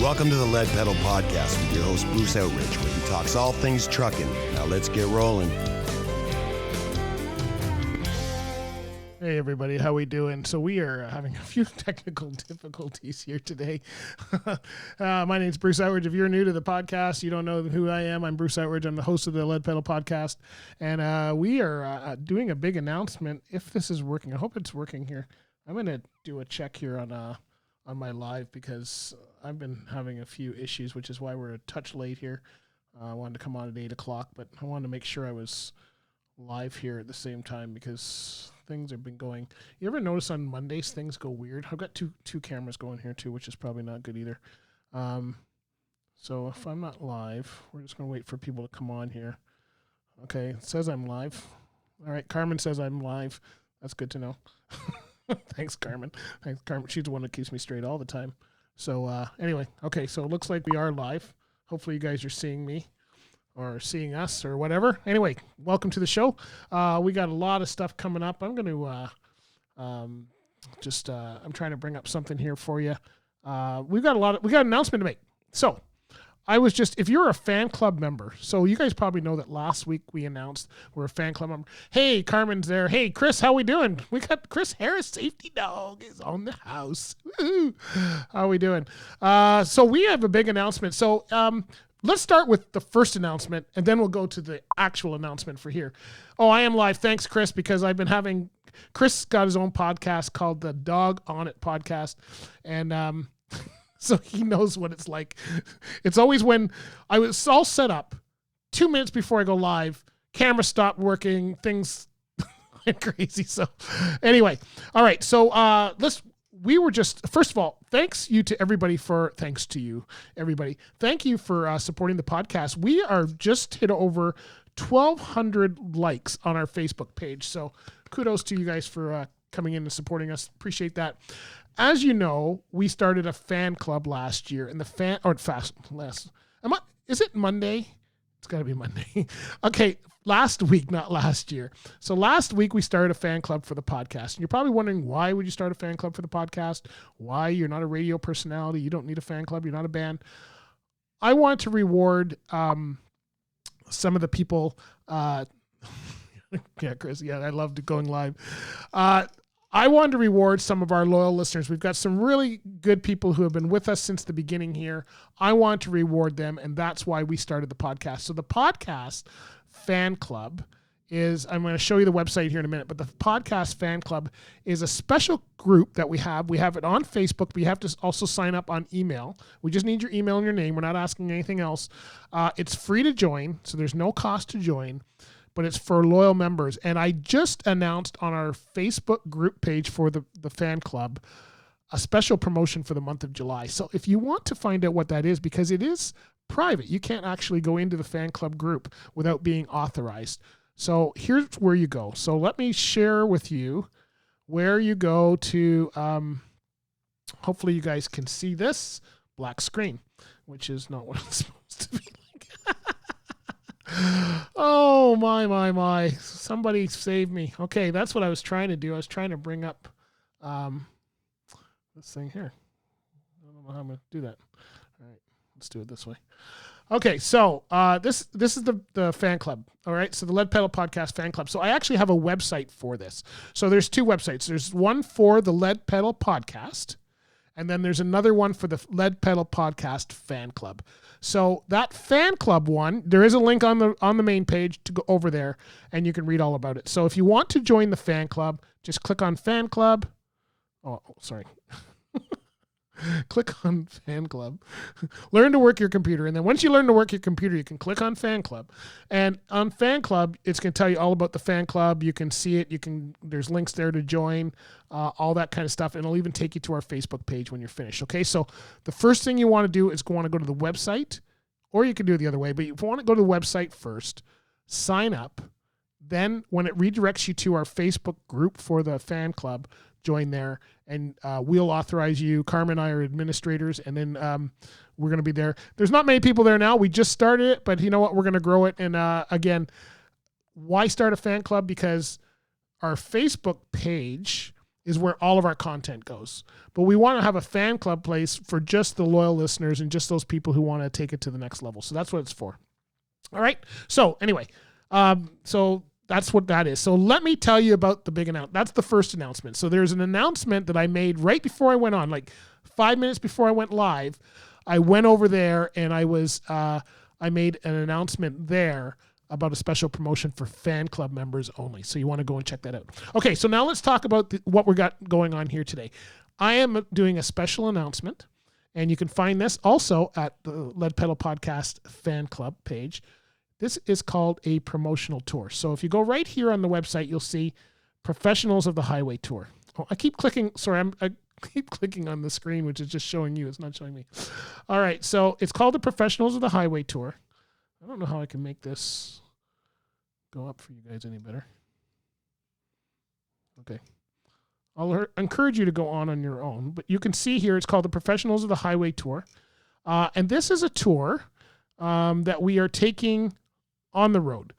Welcome to the Lead Pedal Podcast with your host, Bruce Outridge, where he talks all things trucking. Now let's get rolling. Hey everybody, how we doing? So we are having a few technical difficulties here today. My name's Bruce Outridge. If you're new to the podcast, you don't know who I am. I'm Bruce Outridge. I'm the host of the Lead Pedal Podcast, and we are doing a big announcement. If this is working, I hope it's working here. I'm going to do a check here on my live because I've been having a few issues, which is why we're a touch late here. I wanted to come on at 8 o'clock, but I wanted to make sure I was live here at the same time because things have been going. You ever notice on Mondays things go weird? I've got two cameras going here too, which is probably not good either. So if I'm not live, we're just going to wait for people to come on here. Okay, it says I'm live. All right, Carmen says I'm live. That's good to know. Thanks, Carmen. Thanks, Carmen. She's the one that keeps me straight all the time. So anyway, okay, so it looks like we are live. Hopefully you guys are seeing me or seeing us or whatever. Anyway, welcome to the show. We got a lot of stuff coming up. I'm going to I'm trying to bring up something here for you. We got an announcement to make. So if you're a fan club member, so you guys probably know that last week we announced we're a fan club member. Hey, Carmen's there. Hey, Chris, how we doing? We got Chris Harris, Safety Dog, is on the house. Woo-hoo. How we doing? So we have a big announcement. So let's start with the first announcement, and then we'll go to the actual announcement for here. Oh, I am live. Thanks, Chris, because I've been having Chris got his own podcast called the Dog On It Podcast, and so he knows what it's like. It's always when I was all set up, 2 minutes before I go live, camera stopped working, things went crazy. So anyway, all right. So first of all, thanks to you everybody. Thank you for supporting the podcast. We are just hit over 1,200 likes on our Facebook page. So kudos to you guys for coming in and supporting us. Appreciate that. As you know, we started a fan club last year, and is it Monday? It's got to be Monday. Okay, last week, not last year. So last week we started a fan club for the podcast. And you're probably wondering, why would you start a fan club for the podcast? Why? You're not a radio personality. You don't need a fan club. You're not a band. I want to reward some of the people. Yeah, Chris. Yeah, I loved going live. I wanted to reward some of our loyal listeners. We've got some really good people who have been with us since the beginning here. I want to reward them, and that's why we started the podcast. So the podcast fan club I'm going to show you the website here in a minute, but the podcast fan club is a special group that we have. We have it on Facebook, but you have to also sign up on email. We just need your email and your name. We're not asking anything else. It's free to join, so there's no cost to join, but it's for loyal members. And I just announced on our Facebook group page for the fan club a special promotion for the month of July. So if you want to find out what that is, because it is private, you can't actually go into the fan club group without being authorized. So here's where you go. So let me share with you where you go to, hopefully you guys can see this black screen, which is not what it's supposed to be like. Oh, my. Somebody save me. Okay, that's what I was trying to do. I was trying to bring up this thing here. I don't know how I'm going to do that. All right, let's do it this way. Okay, so this is the fan club, all right? So the Lead Pedal Podcast fan club. So I actually have a website for this. So there's two websites. There's one for the Lead Pedal Podcast, and then there's another one for the Lead Pedal Podcast fan club. So that fan club one, there is a link on the main page to go over there, and you can read all about it. So if you want to join the fan club, just click on fan club. Oh, sorry. Click on fan club. Learn to work your computer. And then once you learn to work your computer, you can click on fan club. And on fan club, it's going to tell you all about the fan club. You can see it. There's links there to join, all that kind of stuff. And it'll even take you to our Facebook page when you're finished. Okay. So the first thing you want to do is go to the website, or you can do it the other way. But if you want to go to the website first, sign up. Then when it redirects you to our Facebook group for the fan club, join there, and we'll authorize you. Carmen and I are administrators, and then we're going to be there. There's not many people there now. We just started it, but you know what? We're going to grow it. And again, why start a fan club? Because our Facebook page is where all of our content goes. But we want to have a fan club place for just the loyal listeners and just those people who want to take it to the next level. So that's what it's for. All right. So anyway, so that's what that is. So let me tell you about the big announcement. That's the first announcement. So there's an announcement that I made right before I went on, like 5 minutes before I went live. I went over there and I made an announcement there about a special promotion for fan club members only. So you want to go and check that out. Okay, so now let's talk about what we got going on here today. I am doing a special announcement, and you can find this also at the Lead Pedal Podcast fan club page. This is called a promotional tour. So if you go right here on the website, you'll see Professionals of the Highway Tour. Oh, I keep clicking. Sorry, I keep clicking on the screen, which is just showing you. It's not showing me. All right, so it's called the Professionals of the Highway Tour. I don't know how I can make this go up for you guys any better. Okay. I'll encourage you to go on your own, but you can see here it's called the Professionals of the Highway Tour. And this is a tour that we are taking on the road.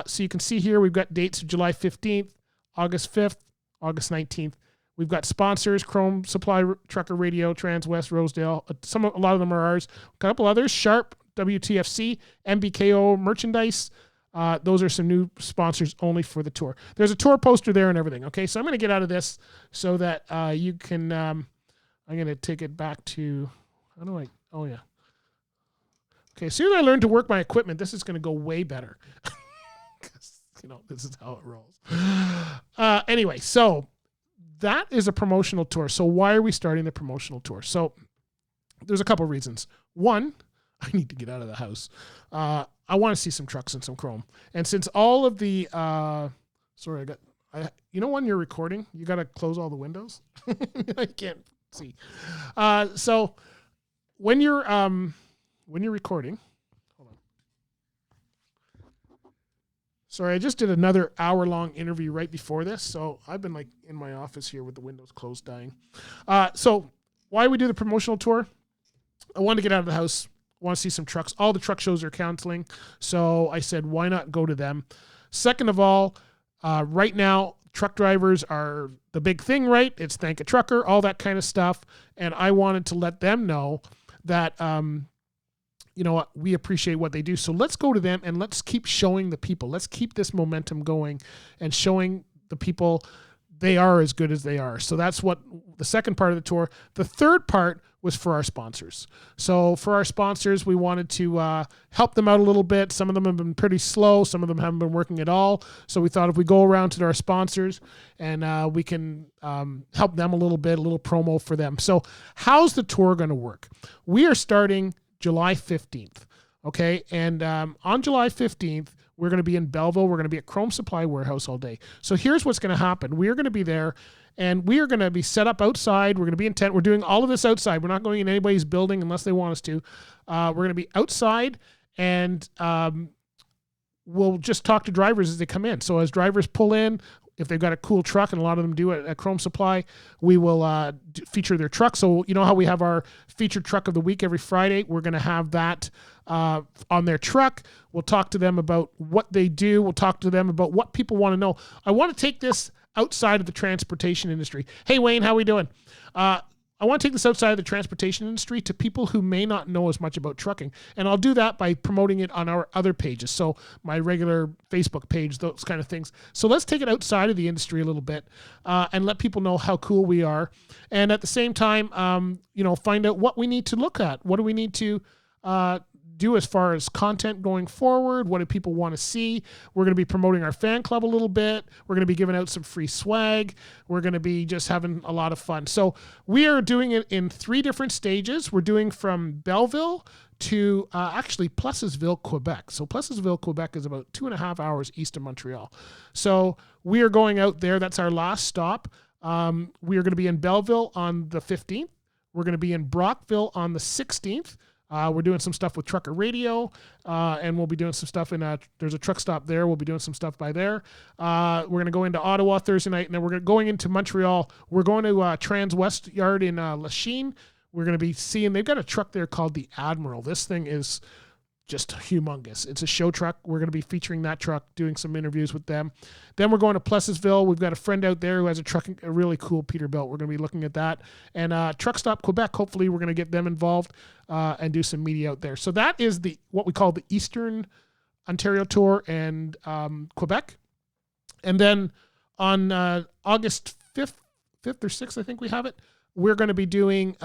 So you can see here we've got dates of July 15th, August 5th, August 19th. We've got sponsors, Chrome Supply, Trucker Radio, Transwest, Rosedale. A lot of them are ours. A couple others, Sharp, WTFC, MBKO Merchandise. Those are some new sponsors only for the tour. There's a tour poster there and everything. Okay, so I'm going to get out of this so that you can, I'm going to take it back to, oh yeah. Okay, as soon as I learn to work my equipment, this is going to go way better. This is how it rolls. Anyway, so that is a promotional tour. So why are we starting the promotional tour? So there's a couple reasons. One, I need to get out of the house. I want to see some trucks and some chrome. And since all of the, when you're recording, you got to close all the windows. I can't see. So when you're recording, hold on. Sorry, I just did another hour-long interview right before this. So I've been like in my office here with the windows closed dying. So why we do the promotional tour? I wanted to get out of the house. Want to see some trucks. All the truck shows are canceling. So I said, why not go to them? Second of all, right now, truck drivers are the big thing, right? It's Thank a Trucker, all that kind of stuff. And I wanted to let them know that, we appreciate what they do. So let's go to them and let's keep showing the people. Let's keep this momentum going and showing the people they are as good as they are. So that's what the second part of the tour. The third part was for our sponsors. So for our sponsors, we wanted to help them out a little bit. Some of them have been pretty slow. Some of them haven't been working at all. So we thought if we go around to our sponsors and we can help them a little bit, a little promo for them. So how's the tour going to work? We are starting July 15th. Okay. And on July 15th, we're going to be in Belleville. We're going to be at Chrome Supply Warehouse all day. So here's what's going to happen. We're going to be there and we are going to be set up outside. We're going to be in tent. We're doing all of this outside. We're not going in anybody's building unless they want us to. We're going to be outside and we'll just talk to drivers as they come in. So as drivers pull in, if they've got a cool truck, and a lot of them do at Chrome Supply, we will feature their truck. So you know how we have our featured truck of the week every Friday? We're going to have that on their truck. We'll talk to them about what they do. We'll talk to them about what people want to know. I want to take this outside of the transportation industry. Hey, Wayne, how we doing? I want to take this outside of the transportation industry to people who may not know as much about trucking. And I'll do that by promoting it on our other pages. So my regular Facebook page, those kind of things. So let's take it outside of the industry a little bit and let people know how cool we are. And at the same time, find out what we need to look at. What do we need to do as far as content going forward? What do people want to see? We're going to be promoting our fan club a little bit. We're going to be giving out some free swag. We're going to be just having a lot of fun. So we are doing it in 3 different stages. We're doing from Belleville to Plessisville, Quebec. So Plessisville, Quebec is about 2.5 hours east of Montreal. So we are going out there. That's our last stop. We are going to be in Belleville on the 15th. We're going to be in Brockville on the 16th. We're doing some stuff with Trucker Radio, and we'll be doing some stuff there's a truck stop there. We'll be doing some stuff by there. We're going to go into Ottawa Thursday night, and then we're going into Montreal. We're going to Transwest Yard in Lachine. We're going to be seeing, they've got a truck there called the Admiral. This thing is just humongous. It's a show truck. We're going to be featuring that truck, doing some interviews with them. Then we're going to Plessisville. We've got a friend out there who has a really cool Peterbilt. We're going to be looking at that. And Truck Stop Quebec, hopefully we're going to get them involved and do some media out there. So that is what we call the Eastern Ontario Tour and Quebec. And then on August 5th or 6th, I think we have it, we're going to be doing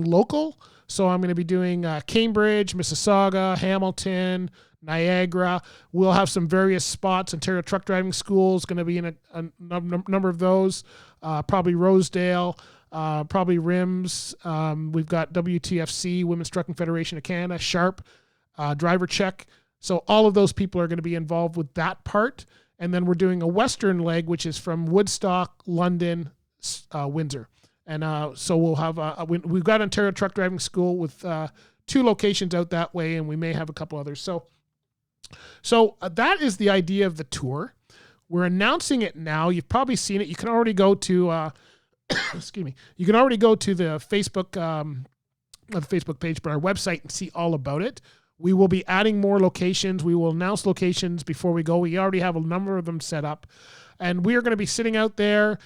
local. So I'm going to be doing Cambridge, Mississauga, Hamilton, Niagara. We'll have some various spots. Ontario Truck Driving School is going to be in a number of those. Probably Rosedale, probably RIMS. We've got WTFC, Women's Trucking Federation of Canada, Sharp, Driver Check. So all of those people are going to be involved with that part. And then we're doing a Western leg, which is from Woodstock, London, Windsor. And so we'll have we've got Ontario Truck Driving School with 2 locations out that way, and we may have a couple others. So that is the idea of the tour. We're announcing it now. You've probably seen it. You can already go to excuse me. You can already go to the Facebook not the Facebook page, but our website and see all about it. We will be adding more locations. We will announce locations before we go. We already have a number of them set up. And we are going to be sitting out there.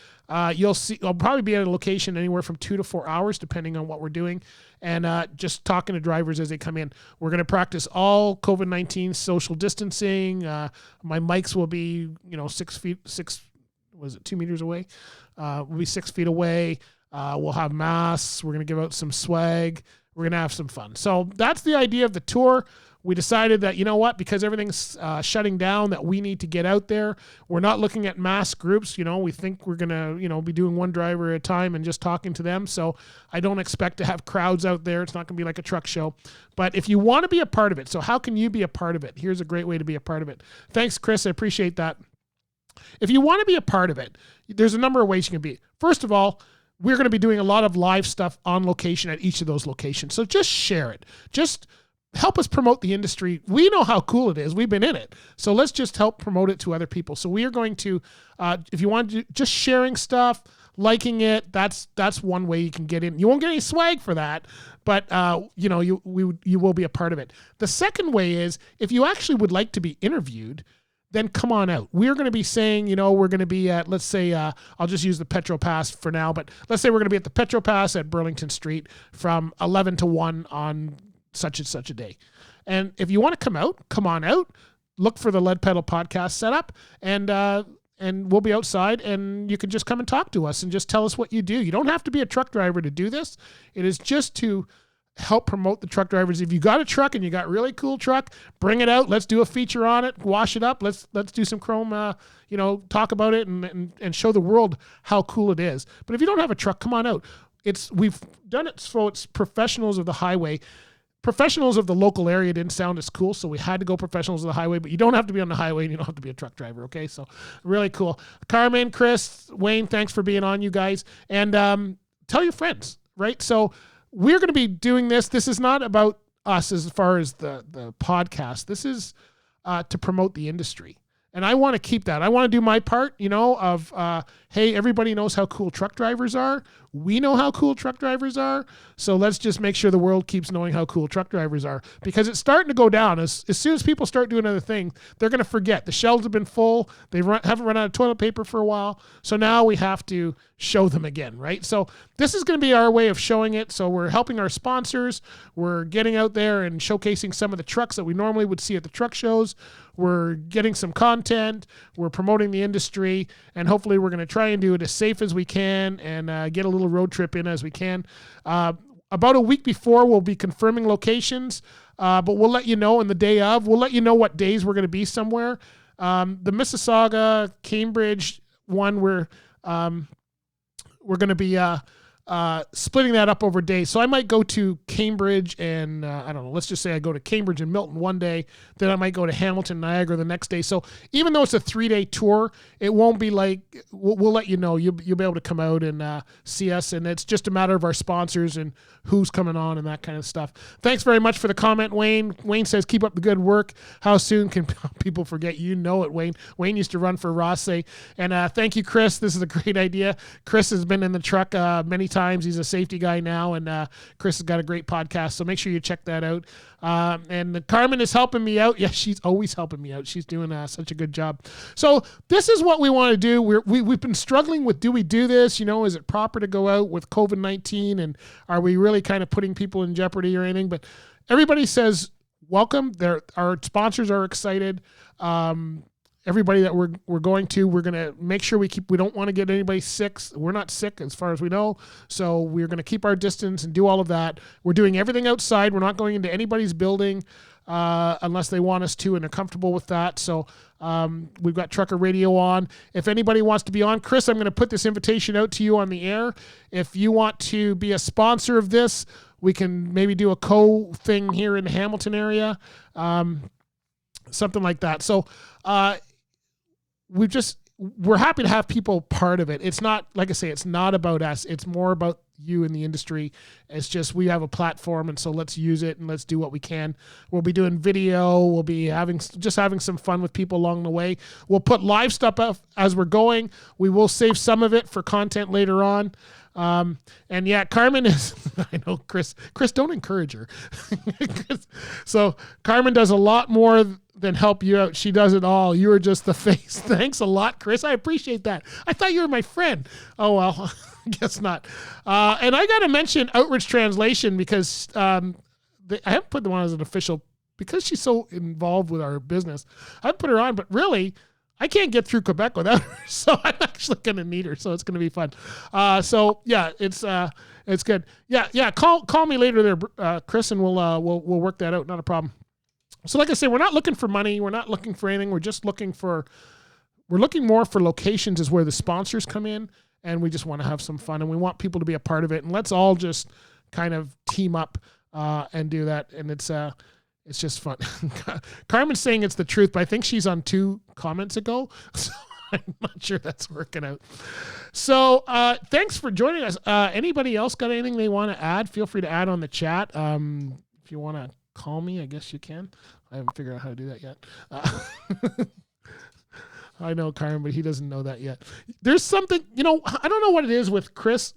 You'll see, I'll probably be at a location anywhere from 2 to 4 hours, depending on what we're doing. And just talking to drivers as they come in. We're going to practice all COVID-19 social distancing. My mics will be, 2 meters away? We'll be 6 feet away. We'll have masks. We're going to give out some swag. We're going to have some fun. So that's the idea of the tour. We decided that, because everything's shutting down, that we need to get out there. We're not looking at mass groups. We think we're going to, be doing one driver at a time and just talking to them. So I don't expect to have crowds out there. It's not going to be like a truck show. But if you want to be a part of it, so how can you be a part of it? Here's a great way to be a part of it. Thanks, Chris. I appreciate that. If you want to be a part of it, there's a number of ways you can be. First of all, we're going to be doing a lot of live stuff on location at each of those locations. So just share it. Just help us promote the industry. We know how cool it is. We've been in it. So let's just help promote it to other people. So we are going to, if you want to, just sharing stuff, liking it, that's one way you can get in. You won't get any swag for that, but you will be a part of it. The second way is, if you actually would like to be interviewed, then come on out. We're going to be saying, we're going to be at, let's say, I'll just use the Petro Pass for now, but let's say we're going to be at the Petro Pass at Burlington Street from 11 to 1 on such and such a day. And if you want to come out, come on out, look for the Lead Pedal podcast setup, and we'll be outside, and you can just come and talk to us and just tell us what you do. You don't have to be a truck driver to do this. It is just to help promote the truck drivers. If you got a truck and you got really cool truck, bring it out. Let's do a feature on it, wash it up. Let's do some chrome, talk about it and show the world how cool it is. But if you don't have a truck, come on out. We've done it so it's professionals of the highway. Professionals of the local area didn't sound as cool, so we had to go professionals of the highway, but you don't have to be on the highway and you don't have to be a truck driver, okay? So really cool. Carmen, Chris, Wayne, thanks for being on, you guys. And tell your friends, right? So we're going to be doing this. This is not about us as far as the podcast. This is to promote the industry. And I want to keep that. I want to do my part, hey, everybody knows how cool truck drivers are. We know how cool truck drivers are. So let's just make sure the world keeps knowing how cool truck drivers are, because it's starting to go down. As soon as people start doing other things, they're going to forget. The shelves have been full. They haven't run out of toilet paper for a while. So now we have to show them again, right? So this is going to be our way of showing it. So we're helping our sponsors. We're getting out there and showcasing some of the trucks that we normally would see at the truck shows. We're getting some content. We're promoting the industry, and hopefully we're going to try and do it as safe as we can and get a little road trip in as we can. About a week before, we'll be confirming locations, but we'll let you know in the day of. We'll let you know what days we're going to be somewhere. The Mississauga, Cambridge one, we're going to be splitting that up over days. So I might go to Cambridge and I don't know, let's just say I go to Cambridge and Milton one day, then I might go to Hamilton, Niagara the next day. So even though it's a 3-day tour, it won't be like, we'll let you know. You'll be able to come out and see us, and it's just a matter of our sponsors and who's coming on and that kind of stuff. Thanks very much for the comment, Wayne. Wayne says, keep up the good work. How soon can people forget? You know it, Wayne. Wayne used to run for Rosse. And thank you, Chris. This is a great idea. Chris has been in the truck many times. He's a safety guy now, and Chris has got a great podcast, so make sure you check that out. And Carmen is helping me out. Yeah, she's always helping me out. She's doing such a good job. So this is what we want to do. We've been struggling with, do we do this? Is it proper to go out with COVID-19, and are we really kind of putting people in jeopardy or anything? But everybody says welcome. Our sponsors are excited. Everybody that we're going to make sure we don't want to get anybody sick. We're not sick as far as we know. So we're going to keep our distance and do all of that. We're doing everything outside. We're not going into anybody's building unless they want us to and they're comfortable with that. So we've got Trucker Radio on. If anybody wants to be on, Chris, I'm going to put this invitation out to you on the air. If you want to be a sponsor of this, we can maybe do a thing here in the Hamilton area, something like that. So we're happy to have people part of it. It's not, like I say, it's not about us. It's more about you in the industry. It's just, we have a platform, and so let's use it and let's do what we can. We'll be doing video. We'll be having some fun with people along the way. We'll put live stuff up as we're going. We will save some of it for content later on. And yeah, Carmen is, I know Chris, don't encourage her. So Carmen does a lot more than help you out. She does it all. You are just the face. Thanks a lot, Chris. I appreciate that. I thought you were my friend. Oh, well, I guess not. And I got to mention Outreach Translation because, I haven't put them on as an official because she's so involved with our business. I put her on, but really, I can't get through Quebec without her, so I'm actually going to need her. So it's going to be fun. So yeah, it's good. Yeah. Call me later there, Chris, and we'll work that out. Not a problem. So like I say, we're not looking for money. We're not looking for anything. We're just looking more for locations is where the sponsors come in, and we just want to have some fun, and we want people to be a part of it. And let's all just kind of team up and do that. And it's just fun. Carmen's saying it's the truth, but I think she's on 2 comments ago, so I'm not sure that's working out. So thanks for joining us. Anybody else got anything they want to add? Feel free to add on the chat. If you want to call me, I guess you can. I haven't figured out how to do that yet. I know Carmen, but he doesn't know that yet. There's something, I don't know what it is with Chris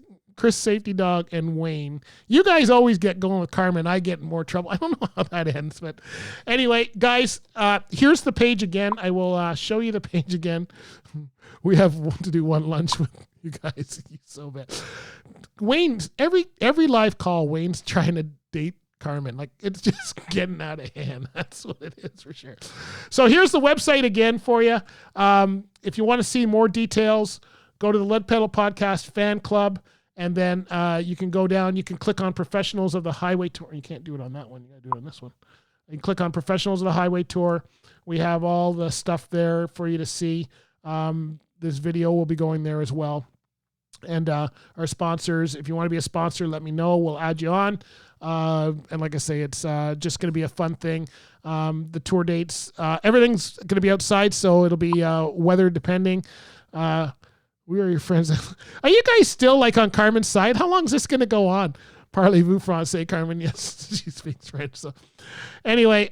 Safety Dog, and Wayne. You guys always get going with Carmen. I get in more trouble. I don't know how that ends, but anyway, guys, here's the page again. I will show you the page again. We have to do one lunch with you guys. He's so bad. Wayne's every live call, Wayne's trying to date Carmen. Like, it's just getting out of hand. That's what it is for sure. So here's the website again for you. If you want to see more details, go to the Lead Pedal Podcast Fan Club. And then you can go down, you can click on Professionals of the Highway Tour. You can't do it on that one. You got to do it on this one. You can click on Professionals of the Highway Tour. We have all the stuff there for you to see. This video will be going there as well. And our sponsors, if you want to be a sponsor, let me know. We'll add you on. And like I say, it's just going to be a fun thing. The tour dates, everything's going to be outside, so it'll be weather depending. We are your friends. Are you guys still like on Carmen's side? How long is this going to go on? Parlez-vous français, Carmen? Yes, she speaks French. So anyway,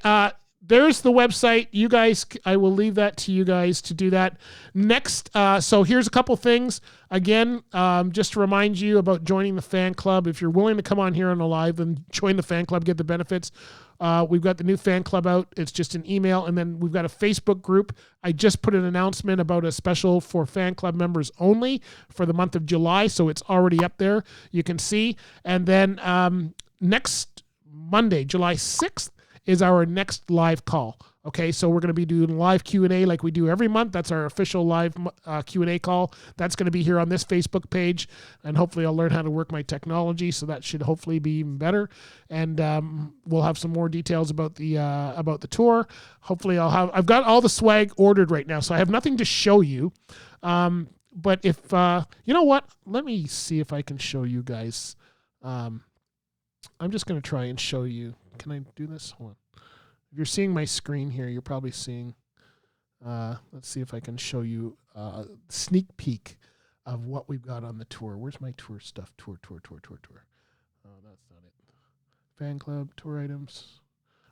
there's the website. You guys, I will leave that to you guys to do that. Next, so here's a couple things. Again, just to remind you about joining the fan club. If you're willing to come on here on a live, then join the fan club, get the benefits. We've got the new fan club out. It's just an email. And then we've got a Facebook group. I just put an announcement about a special for fan club members only for the month of July. So it's already up there. You can see. And then next Monday, July 6th, is our next live call. Okay, so we're going to be doing live Q&A like we do every month. That's our official live Q&A call. That's going to be here on this Facebook page, and hopefully I'll learn how to work my technology, so that should hopefully be even better. And we'll have some more details about the tour. Hopefully I've got all the swag ordered right now, so I have nothing to show you. But if you know what, let me see if I can show you guys. I'm just going to try and show you. Can I do this? Hold on. If you're seeing my screen here, you're probably seeing, let's see if I can show you a sneak peek of what we've got on the tour. Where's my tour stuff? Tour. Oh, that's not it. Fan club, tour items.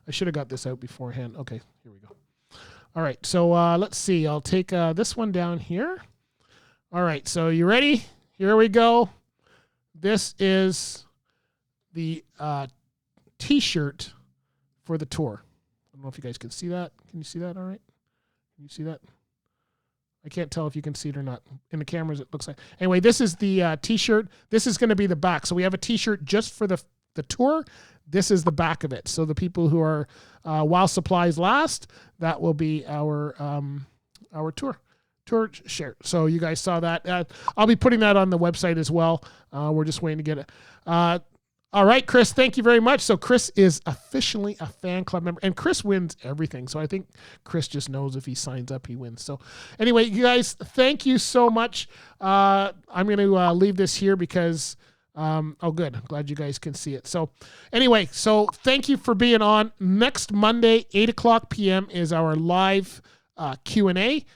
I should have got this out beforehand. Okay, here we go. All right, so let's see. I'll take this one down here. All right, so you ready? Here we go. this is the T-shirt for the tour. I don't know if you guys can see that. Can you see that all right? Can you see that? I can't tell if you can see it or not. In the cameras, it looks like. Anyway, this is the T-shirt. This is going to be the back. So we have a T-shirt just for the tour. This is the back of it. So the people who are while supplies last, that will be our tour shirt. So you guys saw that. I'll be putting that on the website as well. We're just waiting to get it. All right, Chris, thank you very much. So Chris is officially a fan club member, and Chris wins everything. So I think Chris just knows if he signs up, he wins. So anyway, you guys, thank you so much. I'm going to leave this here because, good. Glad you guys can see it. So anyway, so thank you for being on. Next Monday, 8:00 p.m. is our live Q&A.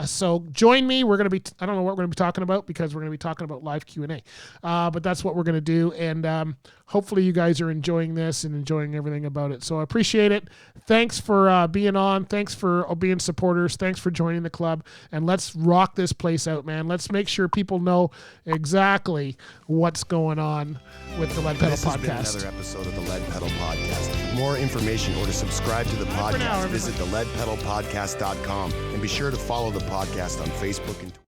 So join me. We're going to be, I don't know what we're going to be talking about because we're going to be talking about live Q&A. But that's what we're going to do. And hopefully you guys are enjoying this and enjoying everything about it. So I appreciate it. Thanks for being on. Thanks for being supporters. Thanks for joining the club. And let's rock this place out, man. Let's make sure people know exactly what's going on with the Lead Pedal This Podcast. has been another episode of the Lead Pedal Podcast. For more information or to subscribe to the podcast, visit theleadpedalpodcast.com and be sure to follow the podcast on Facebook and Twitter.